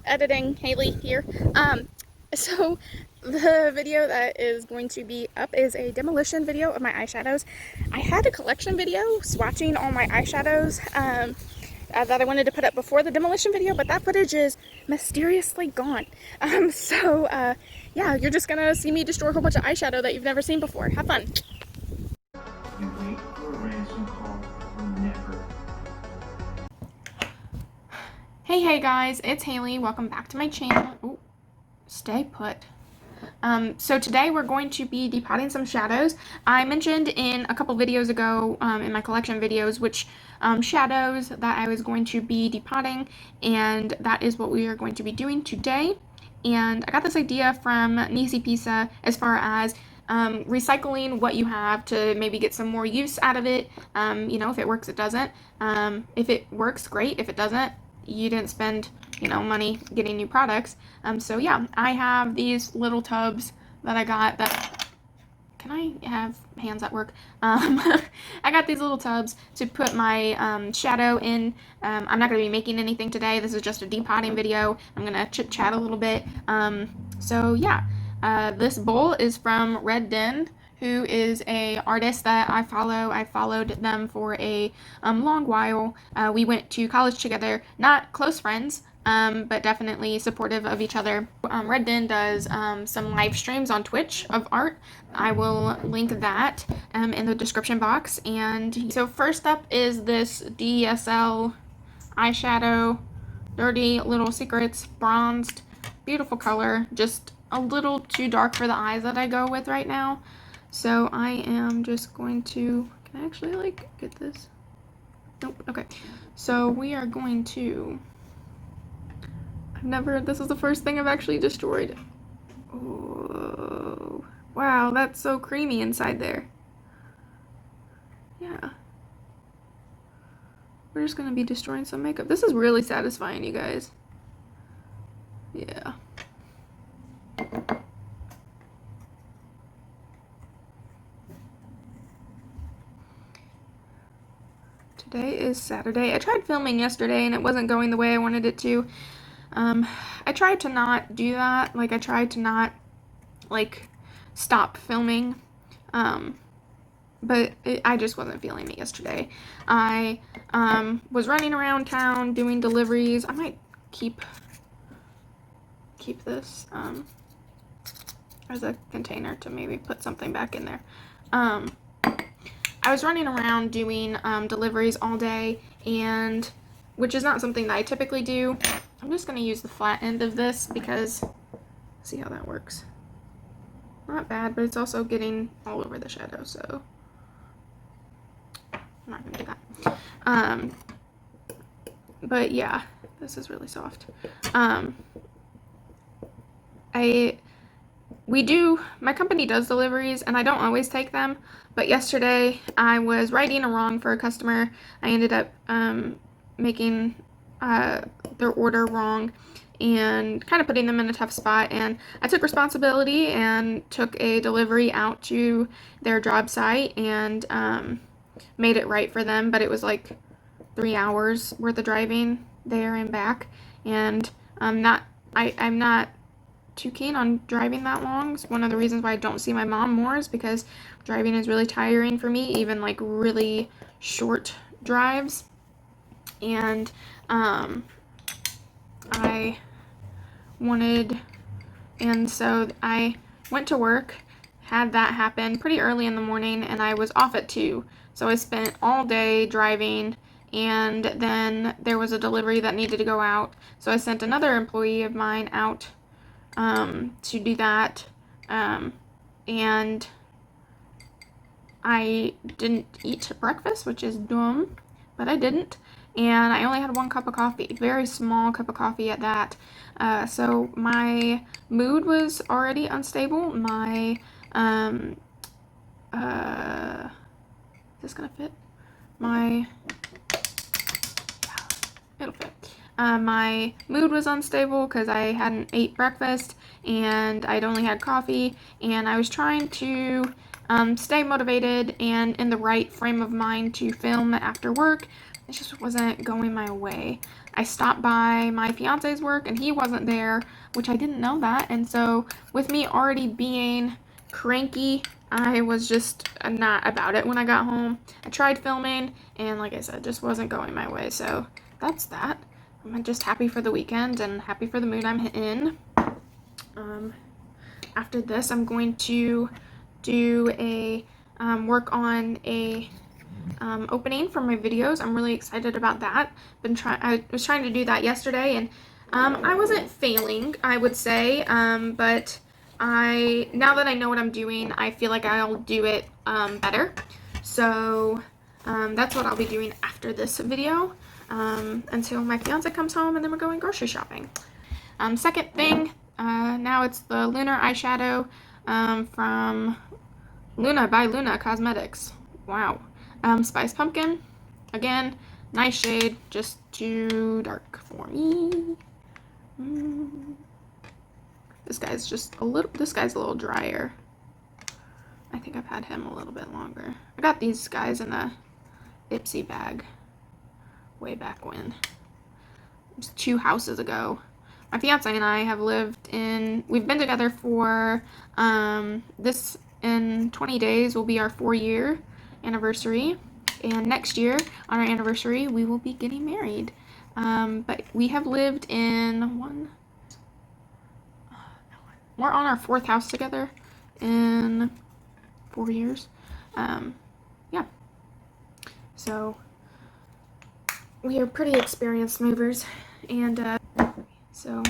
editing Haley here. So the video that is going to be up is a demolition video of my eyeshadows. I had a collection video swatching all my eyeshadows that I wanted to put up before the demolition video, but that footage is mysteriously gone. Yeah, you're just gonna see me destroy a whole bunch of eyeshadow that you've never seen before. Have fun. You wait for a ransom call or never. Hey guys, it's Haley. Welcome back to my channel. Ooh, stay put. So today we're going to be depotting some shadows. I mentioned in a couple videos ago, in my collection videos, which shadows that I was going to be depotting, and that is what we are going to be doing today. And I got this idea from Nisi Pisa as far as recycling what you have to maybe get some more use out of it. You know, if it works, it doesn't. If it works, great. If it doesn't, you didn't spend, you know, money getting new products. So yeah, I have these little tubs that I got that, can I have hands at work? I got these little tubs to put my shadow in. I'm not going to be making anything today. This is just a depotting video. I'm going to chit chat a little bit. So yeah, this bowl is from Red Den, who is a artist that I follow. I followed them for a long while. We went to college together, not close friends, but definitely supportive of each other. Red Den does some live streams on Twitch of art. I will link that in the description box. And so first up is this DSL eyeshadow, Dirty Little Secrets, bronzed, beautiful color, just a little too dark for the eyes that I go with right now. So I am just going to, can I actually like get this? Nope, okay. So we are going to, this is the first thing I've actually destroyed. Oh, wow, that's so creamy inside there. Yeah. We're just gonna be destroying some makeup. This is really satisfying, you guys. Yeah. Today is Saturday. I tried filming yesterday and it wasn't going the way I wanted it to. I tried to not do that. Like, I tried to not, like, stop filming. But I just wasn't feeling it yesterday. I was running around town doing deliveries. I might keep this as a container to maybe put something back in there. I was running around doing deliveries all day, and which is not something that I typically do. I'm just going to use the flat end of this because see how that works. Not bad, but it's also getting all over the shadow, so I'm not going to do that. But yeah, this is really soft. My company does deliveries, and I don't always take them, but yesterday I was writing wrong for a customer. I ended up making their order wrong and kind of putting them in a tough spot, and I took responsibility and took a delivery out to their job site and made it right for them, but it was like 3 hours worth of driving there and back, and I'm not too keen on driving that long. It's one of the reasons why I don't see my mom more, is because driving is really tiring for me, even like really short drives. And so I went to work, had that happen pretty early in the morning, and I was off at 2. So I spent all day driving, and then there was a delivery that needed to go out. So I sent another employee of mine out to do that, and I didn't eat breakfast, which is dumb, but I didn't, and I only had 1 cup of coffee, very small cup of coffee at that. So my mood was already unstable. My is this gonna fit? It'll fit. My mood was unstable because I hadn't ate breakfast and I'd only had coffee, and I was trying to stay motivated and in the right frame of mind to film after work. It just wasn't going my way. I stopped by my fiance's work and he wasn't there, which I didn't know that. And so with me already being cranky, I was just not about it when I got home. I tried filming and like I said, just wasn't going my way. So that's that. I'm just happy for the weekend and happy for the mood I'm in. After this, I'm going to do a work on a opening for my videos. I'm really excited about that. I was trying to do that yesterday, and I wasn't failing, I would say, but now that I know what I'm doing, I feel like I'll do it better. So that's what I'll be doing after this video until my fiance comes home, and then we're going grocery shopping. Second thing, now it's the Lunar eyeshadow from Luna by Luna Cosmetics. Wow. Spice Pumpkin. Again, nice shade, just too dark for me. This guy's a little drier. I think I've had him a little bit longer. I got these guys in a Ipsy bag way back when. It was 2 houses ago. My fiance and I have we've been together for, this in 20 days will be our 4-year anniversary. And next year, on our anniversary, we will be getting married. But we have lived in we're on our 4th house together in 4 years. Yeah. So, we are pretty experienced movers. And, so,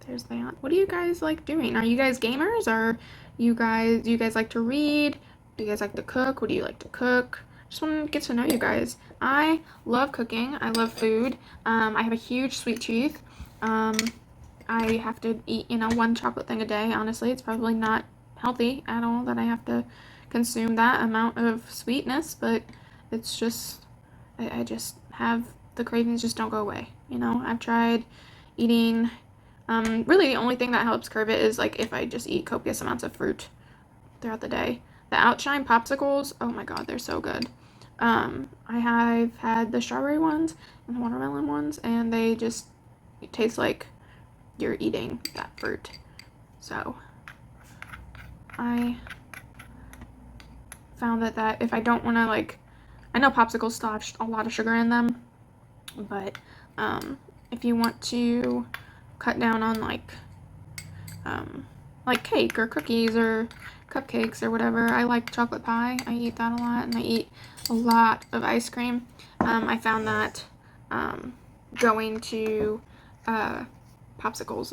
there's that. What do you guys like doing? Are you guys gamers? Or do you guys like to read? Do you guys like to cook? What do you like to cook? Just want to get to know you guys. I love cooking. I love food. I have a huge sweet tooth. I have to eat, 1 chocolate thing a day. Honestly, it's probably not healthy at all that I have to consume that amount of sweetness, but it's just, I just have, the cravings just don't go away. I've tried eating, really the only thing that helps curb it is like if I just eat copious amounts of fruit throughout the day. The Outshine popsicles, oh my god, they're so good. I have had the strawberry ones and the watermelon ones, and they just taste like you're eating that fruit. So I found that if I don't want to, I know popsicles still have a lot of sugar in them, but if you want to cut down on like cake or cookies or cupcakes or whatever, I like chocolate pie. I eat that a lot, and I eat a lot of ice cream. I found that going to popsicles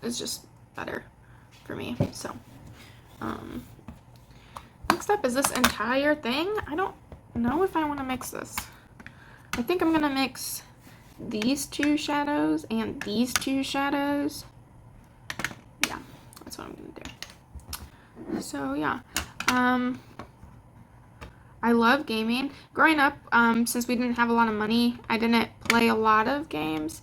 is just better for me. So next up is this entire thing. I don't know if I want to mix this. I think I'm gonna mix these 2 shadows and these 2 shadows. Yeah, that's what I'm gonna do. So yeah, I love gaming. Growing up, since we didn't have a lot of money, I didn't play a lot of games.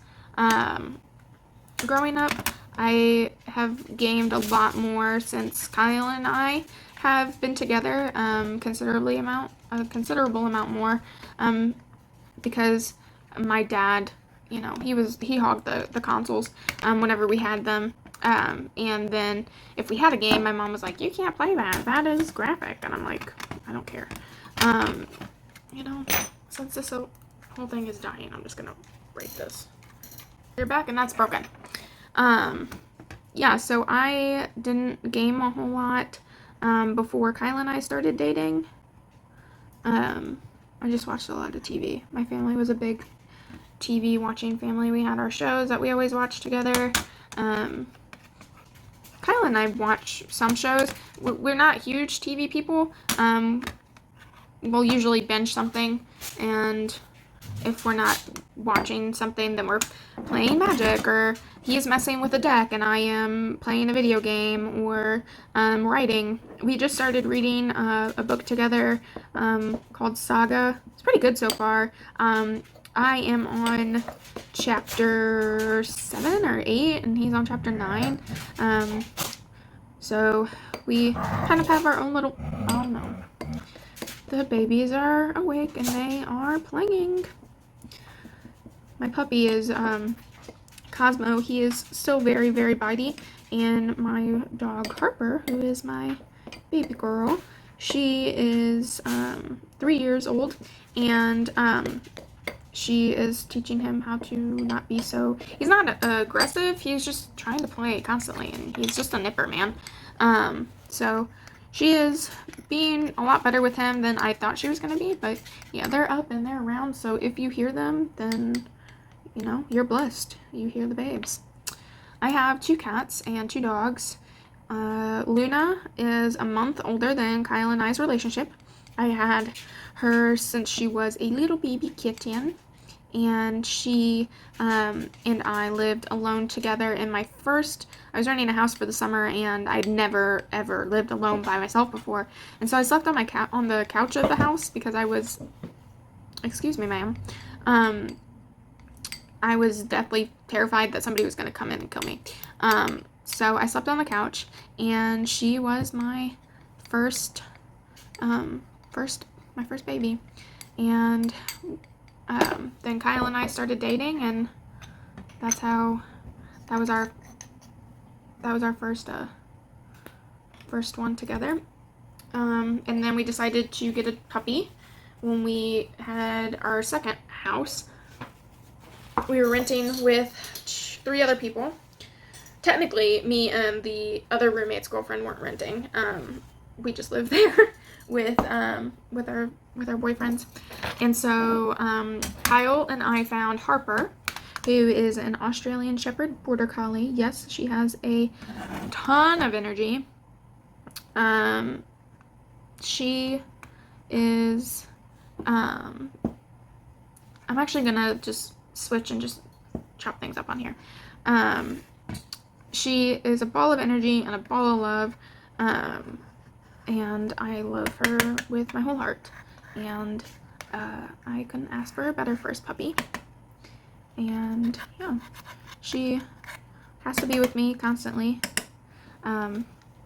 Growing up, I have gamed a lot more since Kyle and I have been together, a considerable amount more, because my dad, he hogged the consoles whenever we had them. And then if we had a game, my mom was like, you can't play that is graphic. And I'm like, I don't care. Since this whole thing is dying, I'm just gonna break this. You're back, and that's broken. Yeah, so I didn't game a whole lot before Kyle and I started dating. I just watched a lot of TV. My family was a big TV watching family. We had our shows that we always watched together. Kyle and I watch some shows. We're not huge TV people. We'll usually binge something, and if we're not watching something, then we're playing Magic, or he's messing with a deck and I am playing a video game, or writing. We just started reading a book together called Saga. It's pretty good so far. I am on chapter 7 or 8, and he's on chapter 9. So we kind of have our own little, oh no. The babies are awake and they are playing. my puppy is Cosmo. He is still very, very bitey. And my dog Harper, who is my baby girl, she is 3 years old, and she is teaching him how to not be so, he's not aggressive, he's just trying to play constantly, and he's just a nipper, man. So she is being a lot better with him than I thought she was going to be, but yeah, they're up and they're around, so if you hear them, then, you know, you're blessed. You hear the babes. I have 2 cats and 2 dogs. Luna is a month older than Kyle and I's relationship. I had her since she was a little baby kitten, and she and I lived alone together in my first, I was renting a house for the summer, and I'd never ever lived alone by myself before, and so I slept on on the couch of the house because I was, excuse me ma'am, I was deathly terrified that somebody was going to come in and kill me. So I slept on the couch, and she was my first baby. And then Kyle and I started dating, and that's how that was our first one together. And then we decided to get a puppy when we had our second house. We were renting with 3 other people. Technically, me and the other roommate's girlfriend weren't renting. We just lived there with our boyfriends. And so Kyle and I found Harper, who is an Australian Shepherd Border Collie. Yes, she has a ton of energy. She is, I'm actually gonna just switch and just chop things up on here. She is a ball of energy and a ball of love, and I love her with my whole heart, and I couldn't ask for a better first puppy. And yeah, she has to be with me constantly.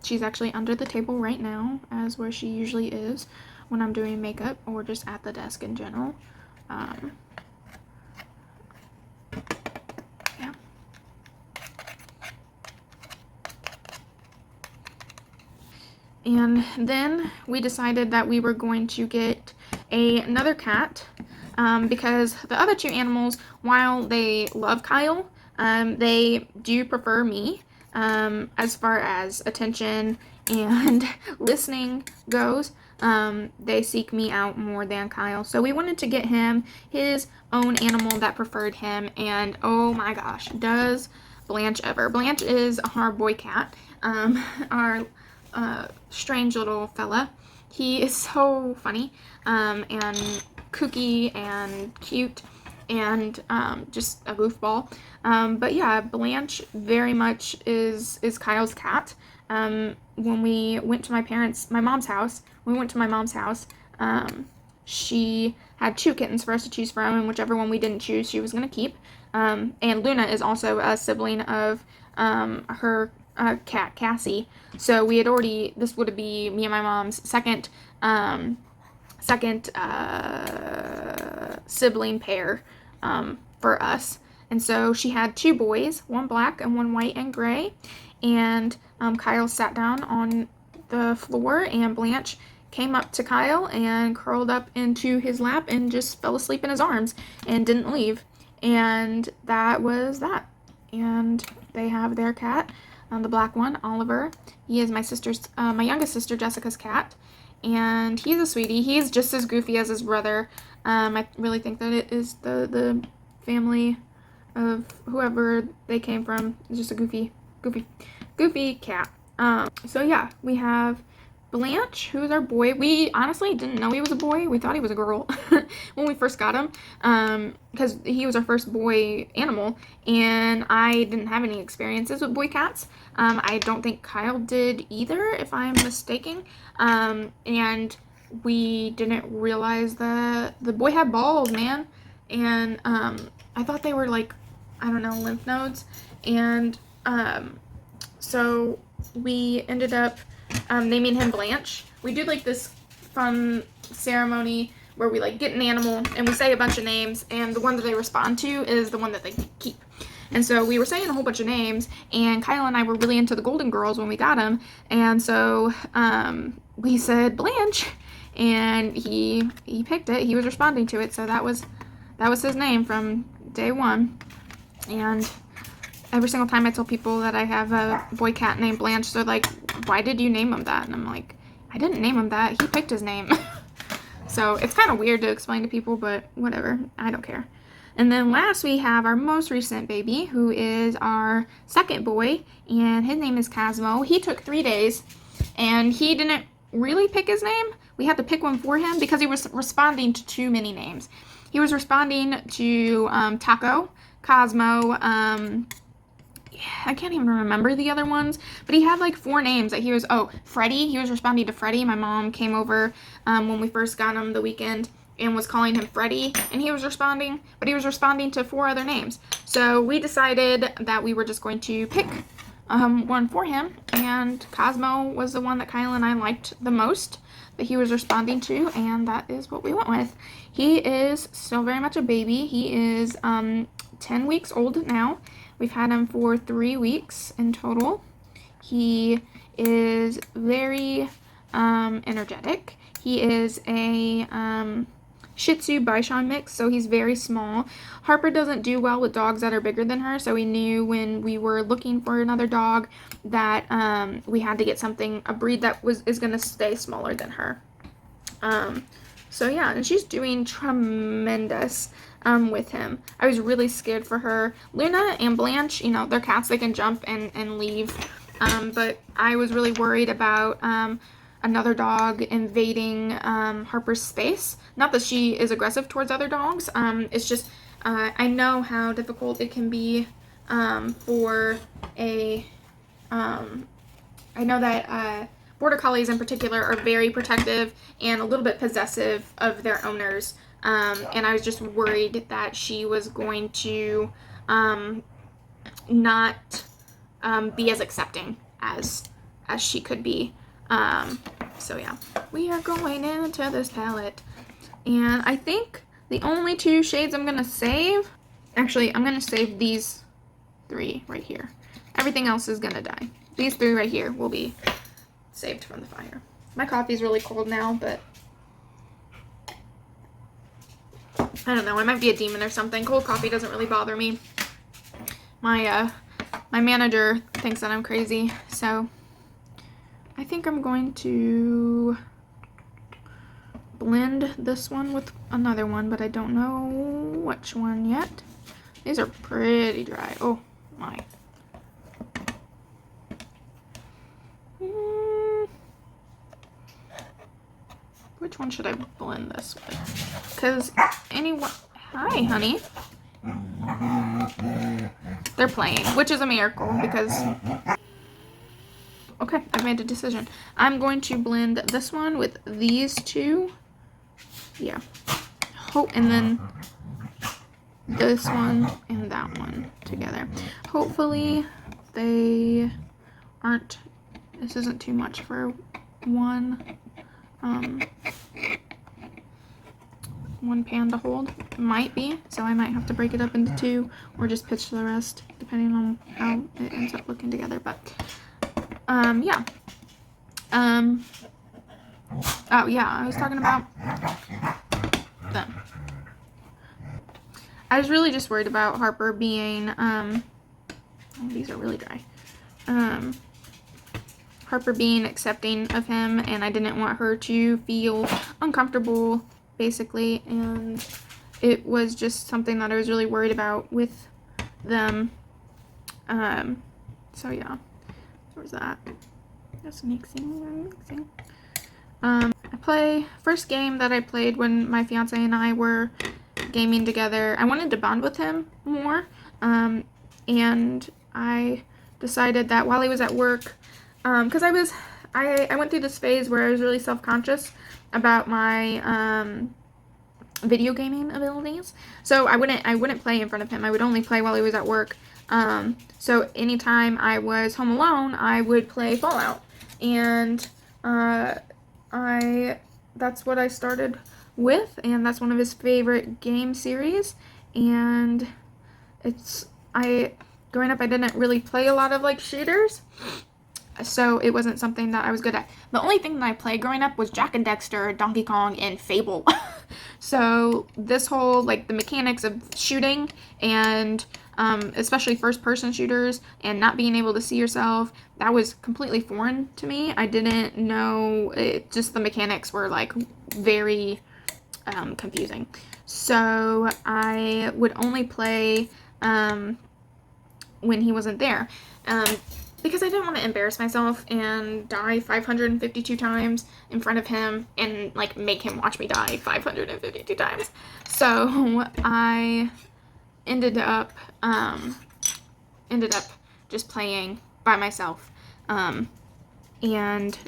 She's actually under the table right now, as where she usually is when I'm doing makeup or just at the desk in general. Yeah. And then we decided that we were going to get another cat, because the other 2 animals, while they love Kyle, they do prefer me as far as attention and listening goes. They seek me out more than Kyle. So we wanted to get him his own animal that preferred him, and oh my gosh, does Blanche ever. Blanche is our boy cat, our strange little fella. He is so funny and kooky and cute and just a goofball. But yeah, Blanche very much is Kyle's cat. When we went to my mom's house, she had 2 kittens for us to choose from, and whichever one we didn't choose, she was going to keep. And Luna is also a sibling of her cat, Cassie. So we had already, this would be me and my mom's second sibling pair for us. And so she had 2 boys, one black and one white and gray. And Kyle sat down on the floor, and Blanche came up to Kyle and curled up into his lap and just fell asleep in his arms and didn't leave. And that was that. And they have their cat, the black one, Oliver. He is my youngest sister Jessica's cat, and he's a sweetie. He's just as goofy as his brother. I really think that it is the family of whoever they came from. It's just a goofy cat. So yeah, we have Blanche, who's our boy. We honestly didn't know he was a boy. We thought he was a girl when we first got him, because he was our first boy animal, and I didn't have any experiences with boy cats. I don't think Kyle did either, if I'm mistaken. And we didn't realize that the boy had balls, man. And I thought they were like, I don't know, lymph nodes. And so we ended up naming him Blanche. We did like this fun ceremony where we like get an animal and we say a bunch of names, and the one that they respond to is the one that they keep. And so we were saying a whole bunch of names, and Kyle and I were really into the Golden Girls when we got them, and so we said Blanche, and he picked it. He was responding to it, so that was his name from day one. And every single time I tell people that I have a boy cat named Blanche, they're like, why did you name him that? And I'm like, I didn't name him that. He picked his name. So it's kind of weird to explain to people, but whatever. I don't care. And then last we have our most recent baby, who is our second boy, and his name is Cosmo. He took 3 days, and he didn't really pick his name. We had to pick one for him because he was responding to too many names. He was responding to Taco, Cosmo, I can't even remember the other ones, but he had like 4 names that he was, Freddie. He was responding to Freddie. My mom came over when we first got him the weekend and was calling him Freddie, and he was responding, but he was responding to 4 other names. So we decided that we were just going to pick one for him, and Cosmo was the one that Kyle and I liked the most that he was responding to, and that is what we went with. He is still very much a baby. He is 10 weeks old now. We've had him for 3 weeks in total. He is very energetic. He is a Shih Tzu Bichon mix, so he's very small. Harper doesn't do well with dogs that are bigger than her, so we knew when we were looking for another dog that we had to get a breed that is going to stay smaller than her. So yeah, and she's doing tremendous with him. I was really scared for her. Luna and Blanche, you know, they're cats, they can jump and leave. But I was really worried about another dog invading Harper's space. Not that she is aggressive towards other dogs. It's just I know how difficult it can be for a I know that Border Collies in particular are very protective and a little bit possessive of their owners. And I was just worried that she was going to not be as accepting as she could be. So yeah, we are going into this palette. And I think the only 2 shades I'm going to save, actually I'm going to save these 3 right here. Everything else is going to die. These 3 right here will be saved from the fire. My coffee's really cold now, but I don't know, I might be a demon or something. Cold coffee doesn't really bother me. My manager thinks that I'm crazy, so I think I'm going to blend this one with another one, but I don't know which one yet. These are pretty dry. Oh my. Which one should I blend this with? Because anyone... Hi, honey. They're playing, which is a miracle because... Okay, I've made a decision. I'm going to blend this one with these 2. Yeah. And then this one and that one together. Hopefully they aren't... This isn't too much for one pan to hold. It might be, so I might have to break it up into 2 or just pitch the rest depending on how it ends up looking together. But yeah. Oh yeah, I was talking about them. I was really just worried about Harper being oh, these are really dry. Harper being accepting of him, and I didn't want her to feel uncomfortable, basically, and it was just something that I was really worried about with them. So yeah, where's that? Just mixing. First game that I played when my fiance and I were gaming together, I wanted to bond with him more, and I decided that while he was at work, because I went through this phase where I was really self-conscious about my video gaming abilities, so I wouldn't play in front of him. I would only play while he was at work. So anytime I was home alone, I would play Fallout, and that's what I started with, and that's one of his favorite game series. And growing up, I didn't really play a lot of like shooters, so it wasn't something that I was good at. The only thing that I played growing up was Jak and Daxter, Donkey Kong, and Fable. So this whole, like, the mechanics of shooting and especially first-person shooters and not being able to see yourself, that was completely foreign to me. I didn't know it, just the mechanics were, like, very confusing. So I would only play when he wasn't there. Because I didn't want to embarrass myself and die 552 times in front of him and like make him watch me die 552 times. So I ended up just playing by myself. And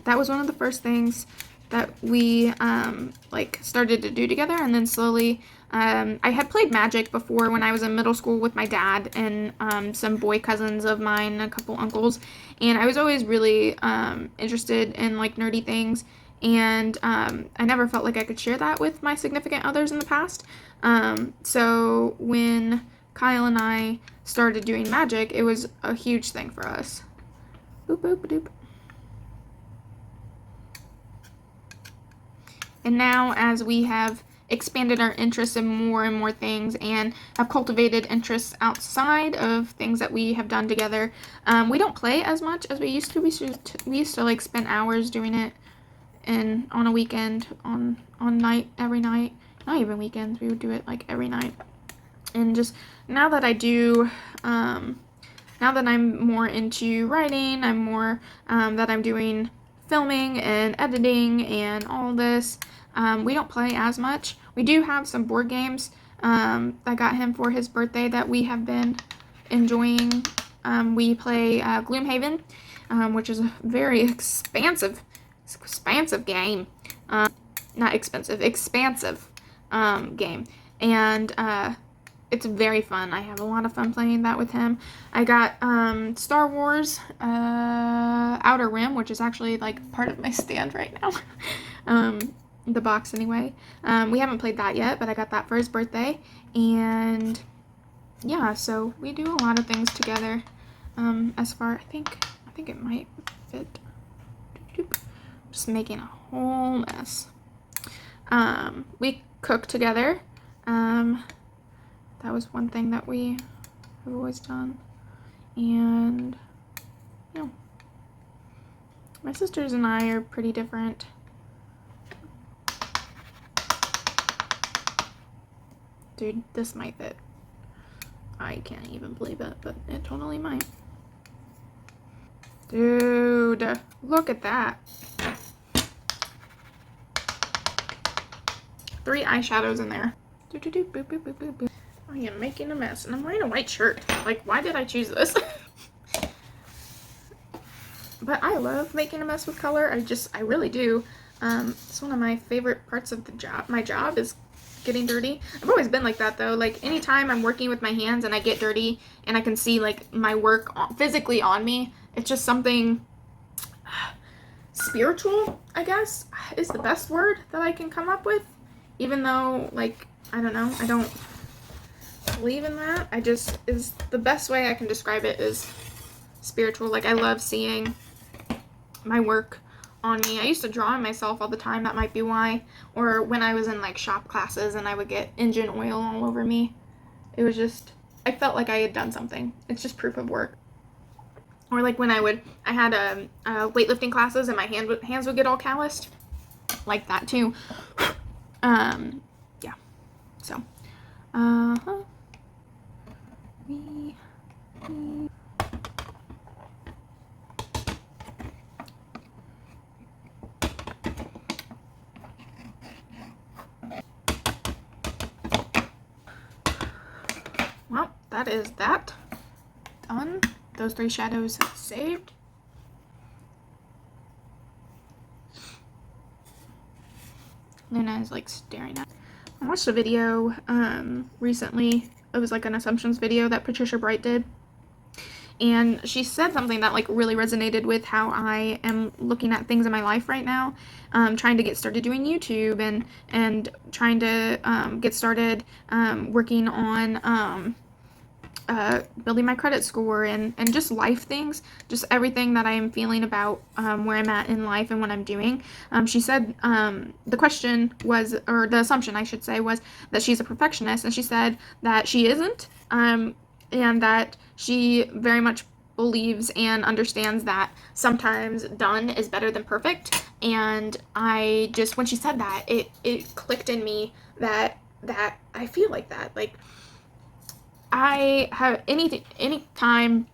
that was one of the first things that we like started to do together, and then slowly I had played Magic before when I was in middle school with my dad and some boy cousins of mine, a couple uncles, and I was always really interested in like nerdy things, and I never felt like I could share that with my significant others in the past. So when Kyle and I started doing Magic, it was a huge thing for us. Boop, boop, doop. And now, as we have expanded our interests in more and more things and have cultivated interests outside of things that we have done together, we don't play as much as we used to. We used to like spend hours doing it, and on a weekend, on night, every night, not even weekends, we would do it like every night. And just now that I do, now that I'm more into writing, I'm more that I'm doing filming and editing and all this, we don't play as much. We do have some board games I got him for his birthday that we have been enjoying. We play Gloomhaven, which is a very expansive game. Not expensive, expansive game. And it's very fun. I have a lot of fun playing that with him. I got Star Wars Outer Rim, which is actually like part of my stand right now. The box anyway. We haven't played that yet, but I got that for his birthday. And yeah, so we do a lot of things together. As far, I think it might fit. Just making a whole mess. We cook together. That was one thing that we have always done. And yeah, my sisters and I are pretty different. Dude, this might fit. I can't even believe it, but it totally might. Dude, look at that. 3 eyeshadows in there. Boop, boop, boop, boop, boop, boop. I am making a mess, and I'm wearing a white shirt. Like, why did I choose this? But I love making a mess with color. I really do. It's one of my favorite parts of the job. My job is getting dirty. I've always been like that, though. Like, anytime I'm working with my hands and I get dirty and I can see, like, my work physically on me, it's just something spiritual, I guess, is the best word that I can come up with. Even though, like, I don't know, I don't believe in that. Is the best way I can describe it is spiritual. Like, I love seeing my work on me. I used to draw on myself all the time. That might be why. Or when I was in like shop classes and I would get engine oil all over me. It was just, I felt like I had done something. It's just proof of work. Or like when I had weightlifting classes and my hands would get all calloused. Like that too. Yeah. So, well, that is that done. Those 3 shadows saved. Luna is like staring at. I watched a video recently. It was like an assumptions video that Patricia Bright did, and she said something that like really resonated with how I am looking at things in my life right now, trying to get started doing YouTube and trying to get started working on building my credit score and just life things, just everything that I am feeling about where I'm at in life and what I'm doing. She said the question was, or the assumption I should say, was that she's a perfectionist, and she said that she isn't, and that she very much believes and understands that sometimes done is better than perfect. And I just, when she said that, it clicked in me that I feel like that. Like, I have any time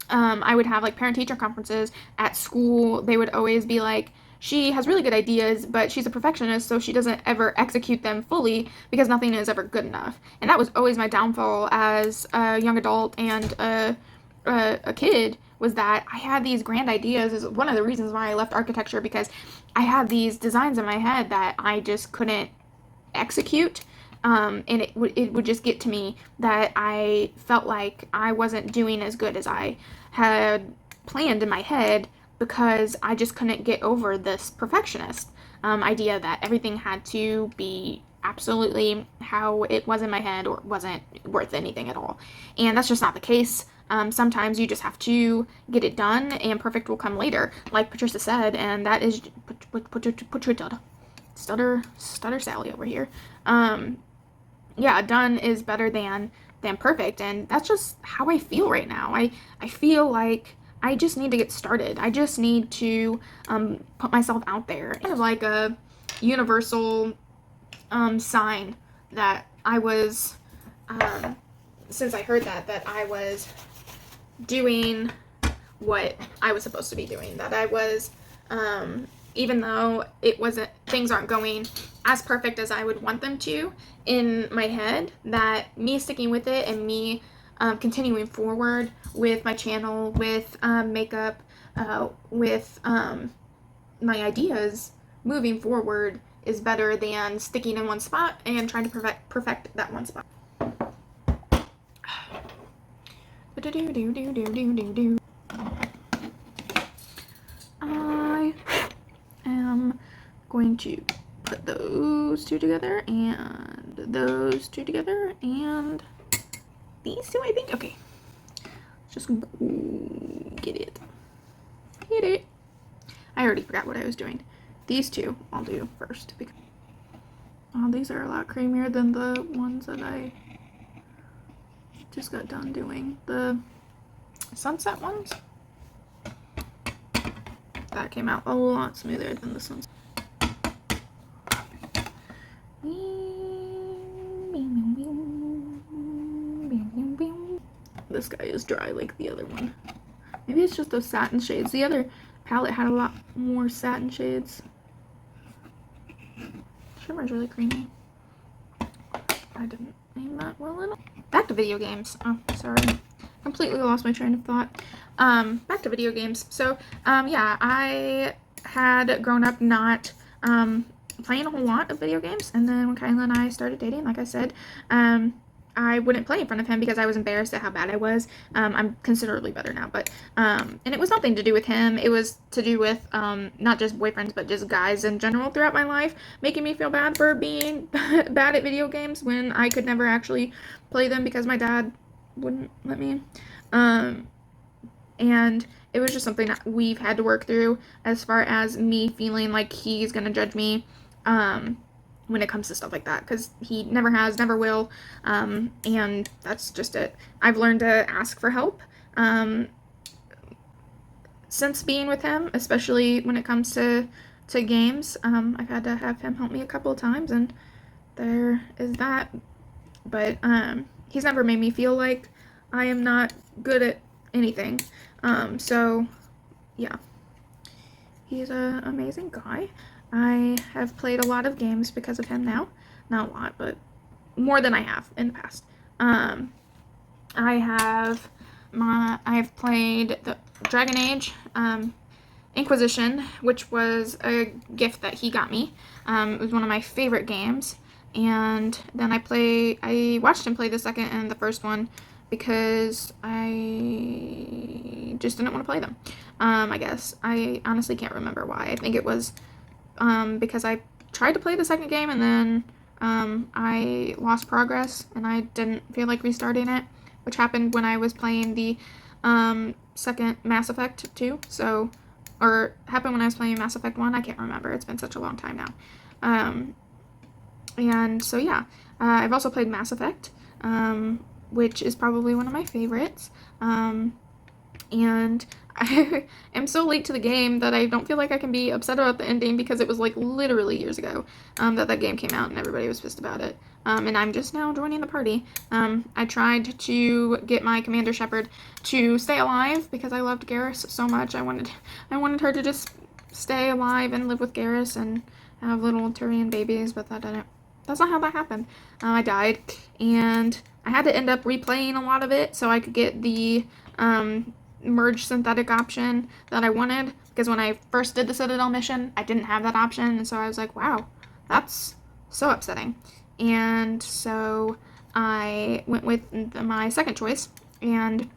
I would have like parent-teacher conferences at school, they would always be like, she has really good ideas, but she's a perfectionist, so she doesn't ever execute them fully because nothing is ever good enough. And that was always my downfall as a young adult and a kid, was that I had these grand ideas. Is one of the reasons why I left architecture, because I had these designs in my head that I just couldn't execute. And it would just get to me that I felt like I wasn't doing as good as I had planned in my head, because I just couldn't get over this perfectionist idea that everything had to be absolutely how it was in my head or wasn't worth anything at all. And that's just not the case. Sometimes you just have to get it done, and perfect will come later, like Patricia said, and that is stutter Sally over here. Yeah, done is better than perfect, and that's just how I feel right now. I feel like I just need to get started. I just need to put myself out there. Kind of like a universal sign that I was, since I heard that I was doing what I was supposed to be doing, that I was, even though things aren't going as perfect as I would want them to in my head, that me sticking with it and me continuing forward with my channel, with makeup, with my ideas, moving forward is better than sticking in one spot and trying to perfect that one spot. I am going to put those two together and those two together and these two, I think. Okay, just get it. I already forgot what I was doing. These two I'll do first, because these are a lot creamier than the ones that I just got done doing. The sunset ones, that came out a lot smoother than the sunset. This guy is dry like the other one. Maybe it's just those satin shades. The other palette had a lot more satin shades. Shimmer's really creamy. I didn't aim that well enough. Back to video games. Oh, sorry. Completely lost my train of thought. Back to video games. So, yeah, I had grown up not playing a whole lot of video games, and then when Kyla and I started dating, like I said, I wouldn't play in front of him because I was embarrassed at how bad I was. I'm considerably better now, but and it was nothing to do with him. It was to do with not just boyfriends, but just guys in general throughout my life, making me feel bad for being bad at video games when I could never actually play them because my dad wouldn't let me. And it was just something that we've had to work through, as far as me feeling like he's gonna judge me when it comes to stuff like that, because he never has, never will, and that's just it. I've learned to ask for help since being with him, especially when it comes to games. I've had to have him help me a couple of times, and there is that. But he's never made me feel like I am not good at anything. So yeah, he's an amazing guy. I have played a lot of games because of him now. Not a lot, but more than I have in the past. I have played the Dragon Age Inquisition, which was a gift that he got me. It was one of my favorite games. And then I watched him play the second and the first one because I just didn't want to play them. I guess. I honestly can't remember why. I think it was because I tried to play the second game and then I lost progress and I didn't feel like restarting it, which happened when I was playing the second Mass Effect 2. So, or happened when I was playing Mass Effect 1. I can't remember. It's been such a long time now. And so yeah, I've also played Mass Effect, which is probably one of my favorites. And I am so late to the game that I don't feel like I can be upset about the ending because it was like literally years ago that game came out and everybody was pissed about it. And I'm just now joining the party. I tried to get my Commander Shepard to stay alive because I loved Garrus so much. I wanted her to just stay alive and live with Garrus and have little Turian babies, but that's not how that happened. I died, and I had to end up replaying a lot of it so I could get the merge synthetic option that I wanted, because when I first did the Citadel mission, I didn't have that option, and so I was like, wow, that's so upsetting. And so I went with my second choice, and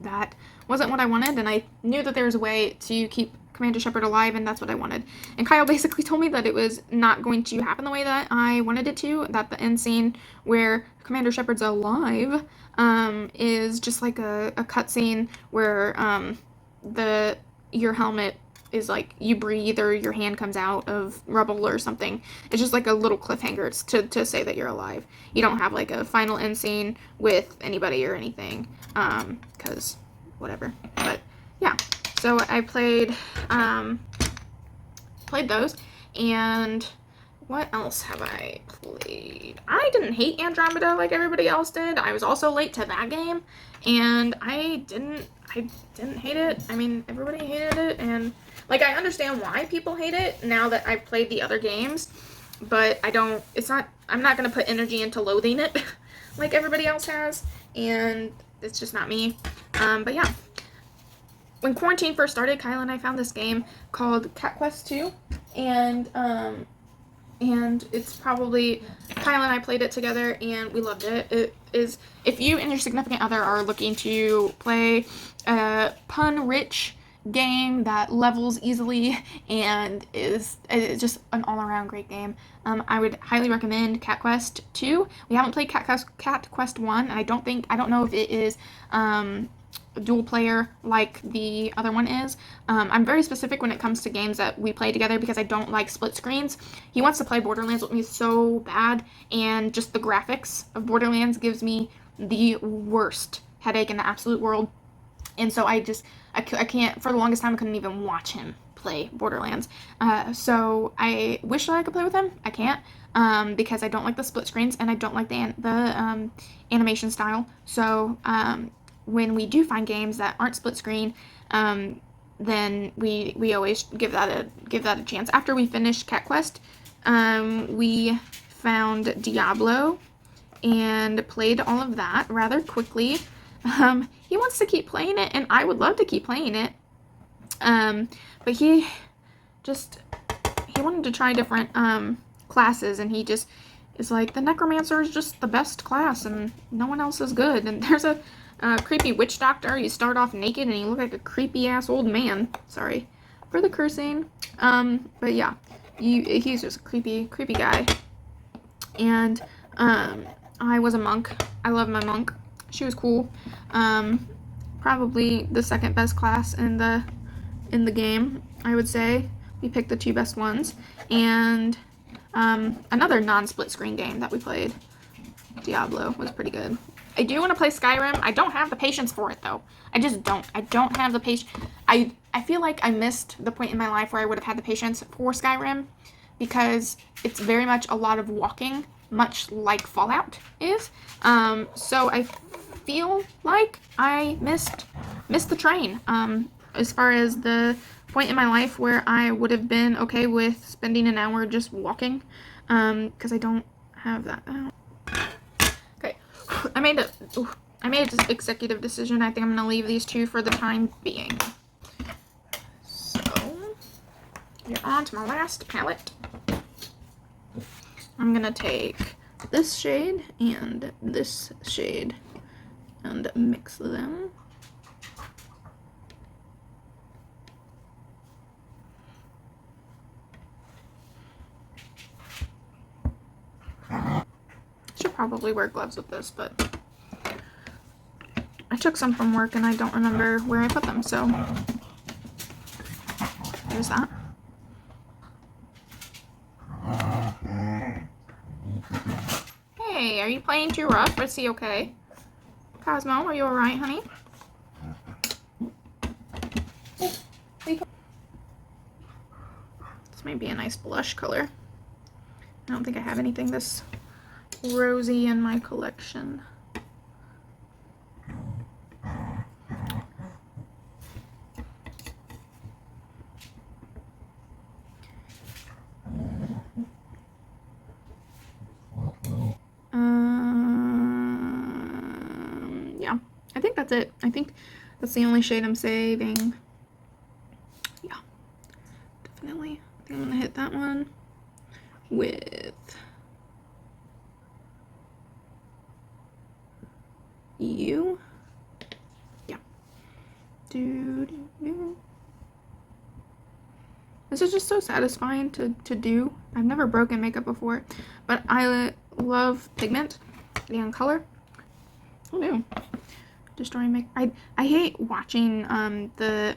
that wasn't what I wanted, and I knew that there was a way to keep Commander Shepard alive, and that's what I wanted. And Kyle basically told me that it was not going to happen the way that I wanted it to, that the end scene where Commander Shepard's alive is just like a cutscene where your helmet is like you breathe or your hand comes out of rubble or something. It's just like a little cliffhanger to say that you're alive. You don't have like a final end scene with anybody or anything, because whatever. But yeah, so I played those, and what else have I played? I didn't hate Andromeda like everybody else did. I was also late to that game, and I didn't hate it. I mean, everybody hated it, and like I understand why people hate it now that I've played the other games, but I'm not gonna put energy into loathing it like everybody else has, and it's just not me. But yeah. When quarantine first started, Kyle and I found this game called Cat Quest 2, and it's probably, Kyle and I played it together, and we loved it. It is, if you and your significant other are looking to play a pun-rich game that levels easily and is just an all-around great game, I would highly recommend Cat Quest 2. We haven't played Cat Quest 1, and I don't know if it is dual player like the other one is. I'm very specific when it comes to games that we play together because I don't like split screens. He wants to play Borderlands with me so bad, and just the graphics of Borderlands gives me the worst headache in the absolute world. And so I can't, for the longest time I couldn't even watch him play Borderlands. So I wish that I could play with him. I can't, because I don't like the split screens and I don't like the animation style. So when we do find games that aren't split screen, then we always give that a chance. After we finished Cat Quest, we found Diablo and played all of that rather quickly. He wants to keep playing it, and I would love to keep playing it. But he wanted to try different classes, and he just is like, the Necromancer is just the best class, and no one else is good. And there's a creepy witch doctor. You start off naked, and you look like a creepy ass old man. Sorry for the cursing. But yeah, he's just a creepy guy. And I was a monk. I love my monk. She was cool. Probably the second best class in the game, I would say. We picked the two best ones. And another non-split screen game that we played, Diablo, was pretty good. I do want to play Skyrim. I don't have the patience for it, though. I just don't. I don't have the patience. I feel like I missed the point in my life where I would have had the patience for Skyrim, because it's very much a lot of walking, much like Fallout is. So I feel like I missed the train as far as the point in my life where I would have been okay with spending an hour just walking, because I don't have that. Okay, I made an executive decision. I think I'm gonna leave these two for the time being. So we're on to my last palette. I'm gonna take this shade and this shade and mix them. probably wear gloves with this, but I took some from work and I don't remember where I put them, so there's that. Hey, are you playing too rough? Is he okay? Cosmo, are you alright, honey? This might be a nice blush color. I don't think I have anything this rosy in my collection. Yeah, I think that's it. I think that's the only shade I'm saving. Yeah, definitely. I think I'm gonna hit that one with you. Yeah. This is just so satisfying to do. I've never broken makeup before, but I love pigment and color. Oh no. Destroying makeup. I hate watching the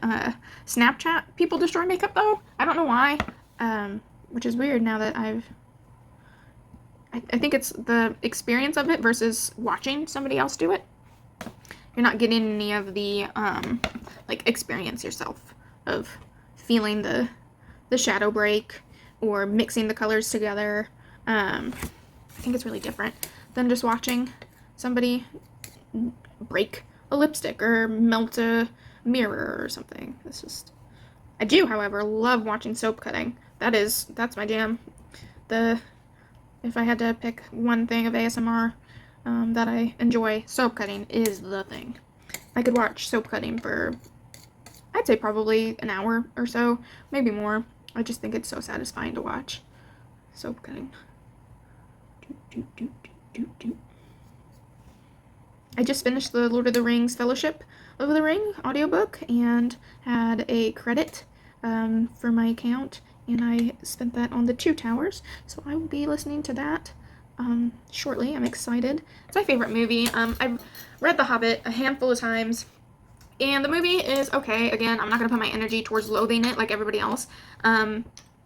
Snapchat people destroy makeup though. I don't know why. Which is weird now that I think it's the experience of it versus watching somebody else do it. You're not getting any of the like experience yourself of feeling the shadow break or mixing the colors together. I think it's really different than just watching somebody break a lipstick or melt a mirror or something. It's just, I do, however, love watching soap cutting. That's my jam. If I had to pick one thing of ASMR that I enjoy, soap cutting is the thing. I could watch soap cutting for, I'd say probably an hour or so, maybe more. I just think it's so satisfying to watch soap cutting. I just finished the Lord of the Rings Fellowship of the Ring audiobook and had a credit for my account, and I spent that on the Two Towers, so I will be listening to that shortly. I'm excited. It's my favorite movie. I've read The Hobbit a handful of times, and the movie is okay. Again, I'm not going to put my energy towards loathing it like everybody else,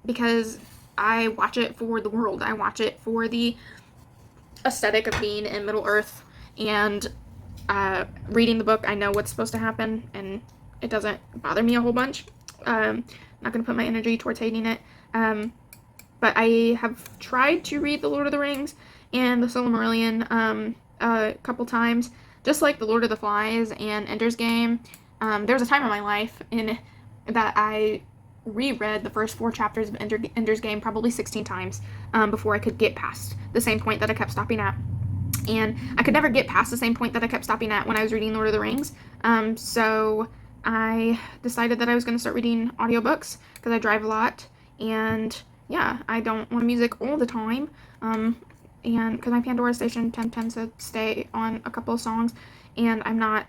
because I watch it for the world. I watch it for the aesthetic of being in Middle-earth, and reading the book, I know what's supposed to happen, and it doesn't bother me a whole bunch. I'm not going to put my energy towards hating it. But I have tried to read The Lord of the Rings and The Silmarillion a couple times, just like The Lord of the Flies and Ender's Game. There was a time in my life that I reread the first 4 chapters of Ender's Game probably 16 times before I could get past the same point that I kept stopping at. And I could never get past the same point that I kept stopping at when I was reading Lord of the Rings. So I decided that I was going to start reading audiobooks because I drive a lot, and yeah, I don't want music all the time. And because my Pandora station tends to stay on a couple of songs, and I'm not,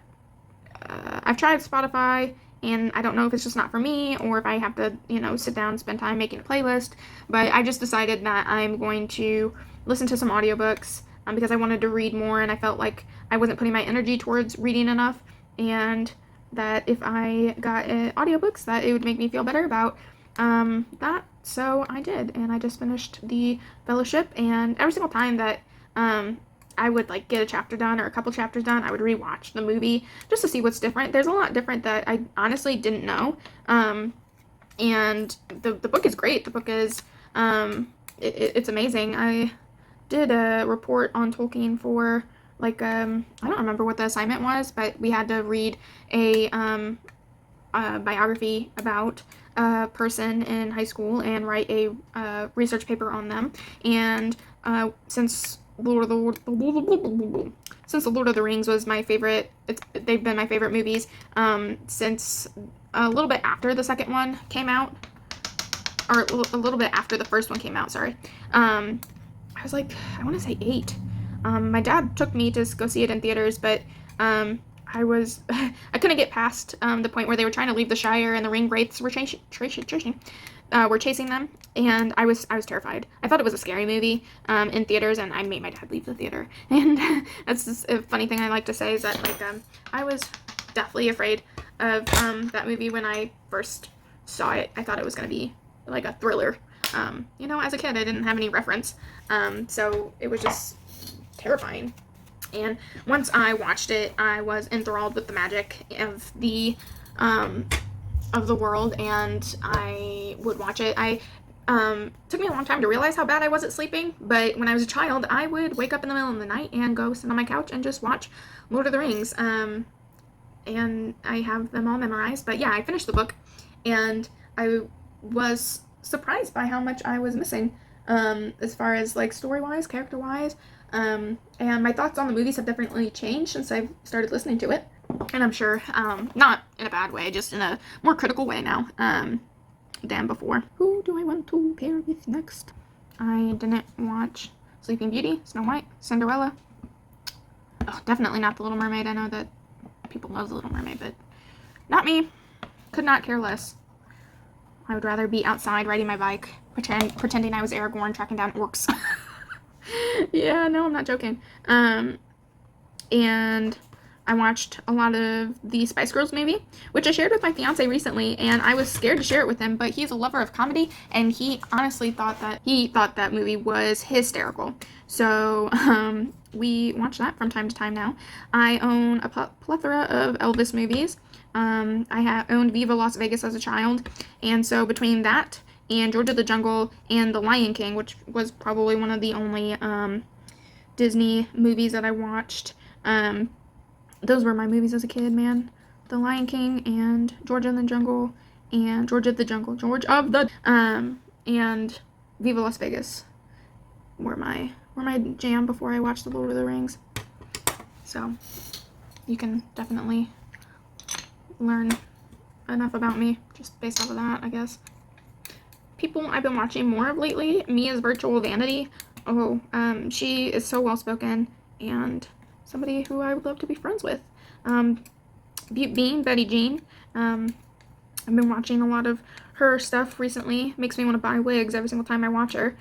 I've tried Spotify, and I don't know if it's just not for me or if I have to, sit down and spend time making a playlist, but I just decided that I'm going to listen to some audiobooks because I wanted to read more, and I felt like I wasn't putting my energy towards reading enough, and that if I got audiobooks, that it would make me feel better about that. So I did, and I just finished the Fellowship, and every single time that I would get a chapter done or a couple chapters done, I would rewatch the movie just to see what's different. There's a lot different that I honestly didn't know, and the book is great. The book is it's amazing. I did a report on Tolkien for I don't remember what the assignment was, but we had to read a biography about a person in high school and write a research paper on them. And since The Lord of the Rings was my favorite, they've been my favorite movies since a little bit after the second one came out, or a little bit after the first one came out, sorry. I was I want to say 8. My dad took me to go see it in theaters, but I couldn't get past the point where they were trying to leave the Shire and the ring wraiths were chasing. were chasing them, and I was terrified. I thought it was a scary movie in theaters, and I made my dad leave the theater. And that's just a funny thing I like to say is that like I was deathly afraid of that movie when I first saw it. I thought it was gonna be like a thriller. You know, as a kid, I didn't have any reference, so it was just terrifying. And once I watched it, I was enthralled with the magic of the world, and I would watch it. Took me a long time to realize how bad I was at sleeping, but when I was a child, I would wake up in the middle of the night and go sit on my couch and just watch Lord of the Rings. And I have them all memorized. But yeah, I finished the book, and I was surprised by how much I was missing, as far as like story-wise, character-wise. And my thoughts on the movies have definitely changed since I've started listening to it. And I'm sure, not in a bad way, just in a more critical way now, than before. Who do I want to pair with next? I didn't watch Sleeping Beauty, Snow White, Cinderella. Oh, definitely not The Little Mermaid. I know that people love The Little Mermaid, but not me. Could not care less. I would rather be outside riding my bike, pretending I was Aragorn tracking down orcs. Yeah, no, I'm not joking. And I watched a lot of the Spice Girls movie, which I shared with my fiance recently, and I was scared to share it with him, but he's a lover of comedy, and he honestly thought that movie was hysterical. So, we watch that from time to time now. I own a plethora of Elvis movies. I have owned Viva Las Vegas as a child, and so between that and George of the Jungle and The Lion King, which was probably one of the only Disney movies that I watched, those were my movies as a kid, man. The Lion King and George of the Jungle and and Viva Las Vegas were my jam before I watched The Lord of the Rings. So you can definitely learn enough about me just based off of that, I guess. People I've been watching more of lately, Mia's Virtual Vanity. Oh, she is so well spoken and somebody who I would love to be friends with. Being Betty Jean, I've been watching a lot of her stuff recently. Makes me want to buy wigs every single time I watch her,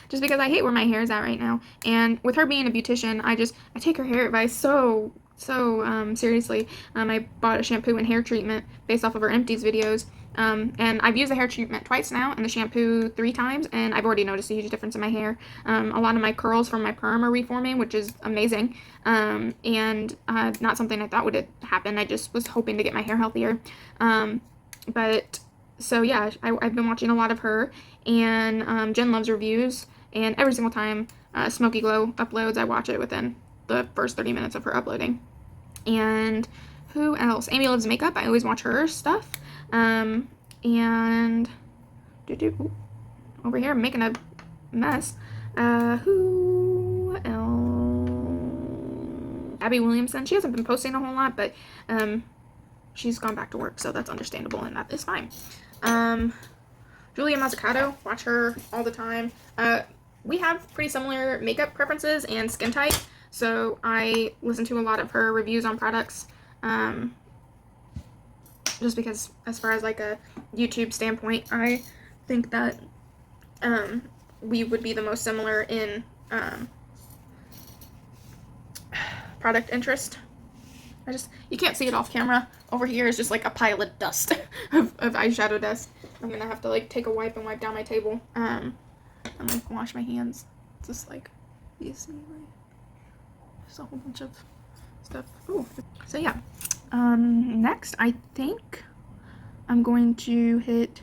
just because I hate where my hair is at right now. And with her being a beautician, I take her hair advice so seriously. I bought a shampoo and hair treatment based off of her empties videos. And I've used the hair treatment twice now and the shampoo 3 times, and I've already noticed a huge difference in my hair. A lot of my curls from my perm are reforming, which is amazing, and not something I thought would happen. I just was hoping to get my hair healthier. But so yeah, I've been watching a lot of her, and Jen Loves Reviews, and every single time Smoky Glow uploads, I watch it within the first 30 minutes of her uploading. And who else? Amy Lives Makeup. I always watch her stuff. And over here I'm making a mess. Who else? Abby Williamson. She hasn't been posting a whole lot, but she's gone back to work, so that's understandable, and that is fine. Julia Mazzucato, watch her all the time. We have pretty similar makeup preferences and skin type, so I listen to a lot of her reviews on products. Just because, as far as like a YouTube standpoint, I think that we would be the most similar in product interest. You can't see it off camera. Over here is just like a pile of dust of eyeshadow dust. I'm gonna have to like take a wipe and wipe down my table and like wash my hands. It's just like, you see, like, just a whole bunch of stuff. Ooh. So yeah. Next, I think I'm going to hit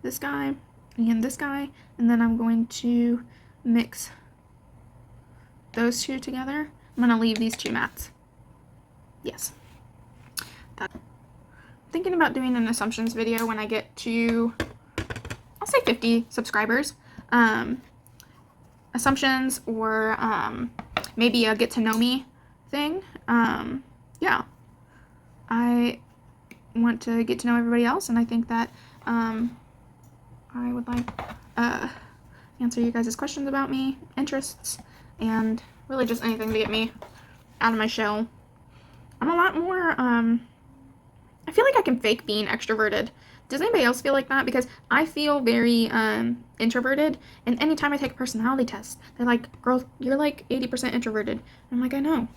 this guy and this guy, and then I'm going to mix those two together. I'm going to leave these 2 mattes. Yes. I'm thinking about doing an assumptions video when I get to, I'll say 50 subscribers. Assumptions, or maybe a get to know me thing. Yeah, I want to get to know everybody else, and I think that I would like answer you guys' questions about me, interests, and really just anything to get me out of my shell. I'm a lot more, I I feel like I can fake being extroverted. Does anybody else feel like that? Because I feel very introverted, and anytime I take a personality test, they're like, girl, you're like 80% introverted. And I'm like, I know,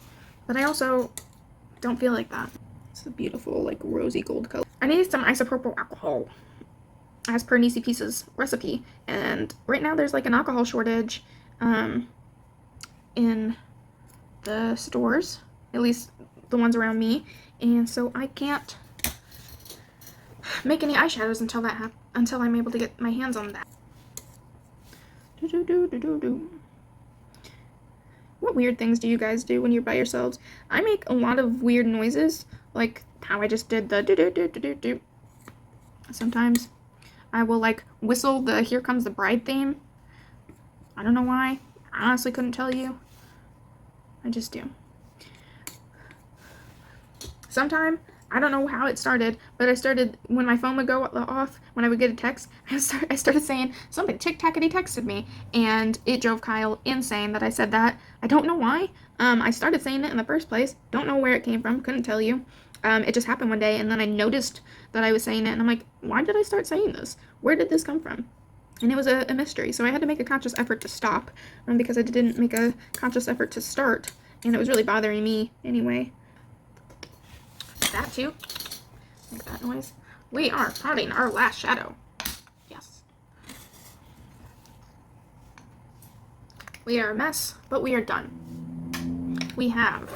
but I also don't feel like that. It's a beautiful, like, rosy gold color. I needed some isopropyl alcohol, as per Nisi Piece's recipe, and right now there's like an alcohol shortage in the stores, at least the ones around me, and so I can't make any eyeshadows until I'm able to get my hands on that. What weird things do you guys do when you're by yourselves? I make a lot of weird noises, like how I just did the do. Sometimes I will like whistle the Here Comes the Bride theme. I don't know why. I honestly couldn't tell you. I just do. Sometime, I don't know how it started, but I started, when my phone would go off, when I would get a text, I started saying, somebody tic-tackety texted me, and it drove Kyle insane that I said that. I don't know why. I started saying it in the first place. Don't know where it came from. Couldn't tell you. It just happened one day, and then I noticed that I was saying it, and I'm like, why did I start saying this? Where did this come from? And it was a mystery, so I had to make a conscious effort to stop, because I didn't make a conscious effort to start, and it was really bothering me anyway. That too. Make that noise. We are potting our last shadow. Yes. We are a mess, but we are done. We have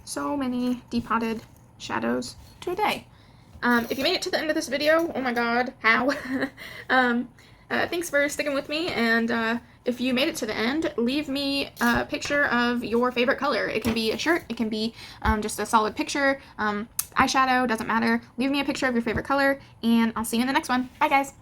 so many depotted shadows today. If you made it to the end of this video, oh my god, how? Thanks for sticking with me, and if you made it to the end, leave me a picture of your favorite color. It can be a shirt, it can be just a solid picture, eyeshadow, doesn't matter. Leave me a picture of your favorite color, and I'll see you in the next one. Bye, guys!